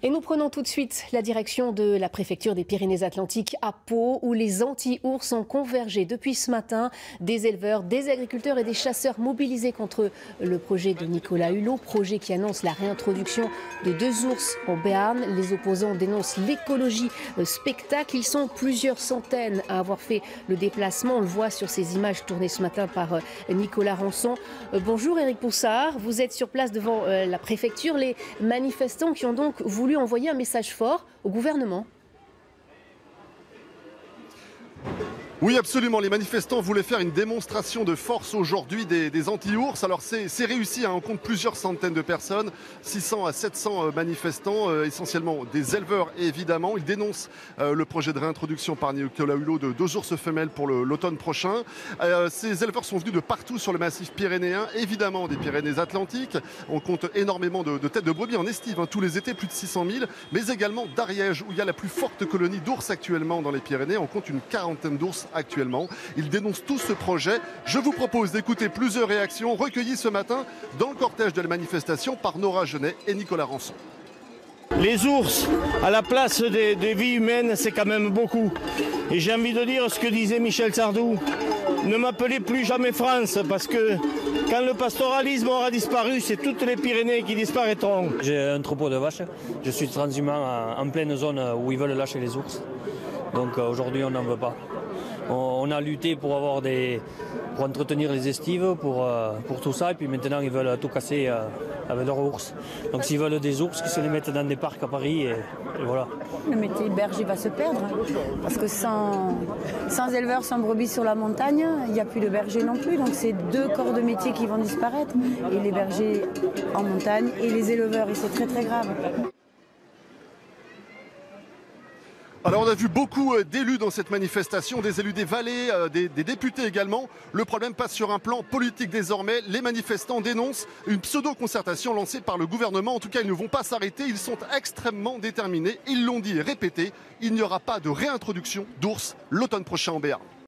Et nous prenons tout de suite la direction de la préfecture des Pyrénées-Atlantiques à Pau, où les anti-ours ont convergé depuis ce matin. Des éleveurs, des agriculteurs et des chasseurs mobilisés contre le projet de Nicolas Hulot, projet qui annonce la réintroduction de 2 ours en Béarn. Les opposants dénoncent l'écologie spectacle. Ils sont plusieurs centaines à avoir fait le déplacement. On le voit sur ces images tournées ce matin par Nicolas Rançon. Bonjour Éric Poussard, vous êtes sur place devant la préfecture. Les manifestants qui ont donc voulu envoyer un message fort au gouvernement. Oui, absolument. Les manifestants voulaient faire une démonstration de force aujourd'hui des anti-ours. Alors c'est réussi, on compte plusieurs centaines de personnes, 600 à 700 manifestants, essentiellement des éleveurs évidemment. Ils dénoncent le projet de réintroduction par Nicolas Hulot de 2 ours femelles pour l'automne prochain. Ces éleveurs sont venus de partout sur le massif pyrénéen, évidemment des Pyrénées-Atlantiques. On compte énormément de têtes de brebis en estive, tous les étés, plus de 600 000, mais également d'Ariège, où il y a la plus forte colonie d'ours actuellement dans les Pyrénées. On compte une quarantaine d'ours actuellement. Ils dénoncent tous ce projet. Je vous propose d'écouter plusieurs réactions recueillies ce matin dans le cortège de la manifestation par Nora Genet et Nicolas Rançon. Les ours à la place des vies humaines, c'est quand même beaucoup. Et j'ai envie de dire ce que disait Michel Sardou. Ne m'appelez plus jamais France, parce que quand le pastoralisme aura disparu, c'est toutes les Pyrénées qui disparaîtront. J'ai un troupeau de vaches. Je suis transhumant en pleine zone où ils veulent lâcher les ours. Donc aujourd'hui, on n'en veut pas. On a lutté pour entretenir les estives, pour tout ça, et puis maintenant ils veulent tout casser avec leurs ours. Donc s'ils veulent des ours, qu'ils se les mettent dans des parcs à Paris, et voilà. Le métier de berger va se perdre, parce que sans éleveurs, sans brebis sur la montagne, il n'y a plus de bergers non plus. Donc c'est 2 corps de métier qui vont disparaître, et les bergers en montagne et les éleveurs, et c'est très très grave. Alors on a vu beaucoup d'élus dans cette manifestation, des élus des vallées, des députés également. Le problème passe sur un plan politique désormais. Les manifestants dénoncent une pseudo-concertation lancée par le gouvernement. En tout cas, ils ne vont pas s'arrêter, ils sont extrêmement déterminés. Ils l'ont dit et répété, il n'y aura pas de réintroduction d'ours l'automne prochain en Béarn.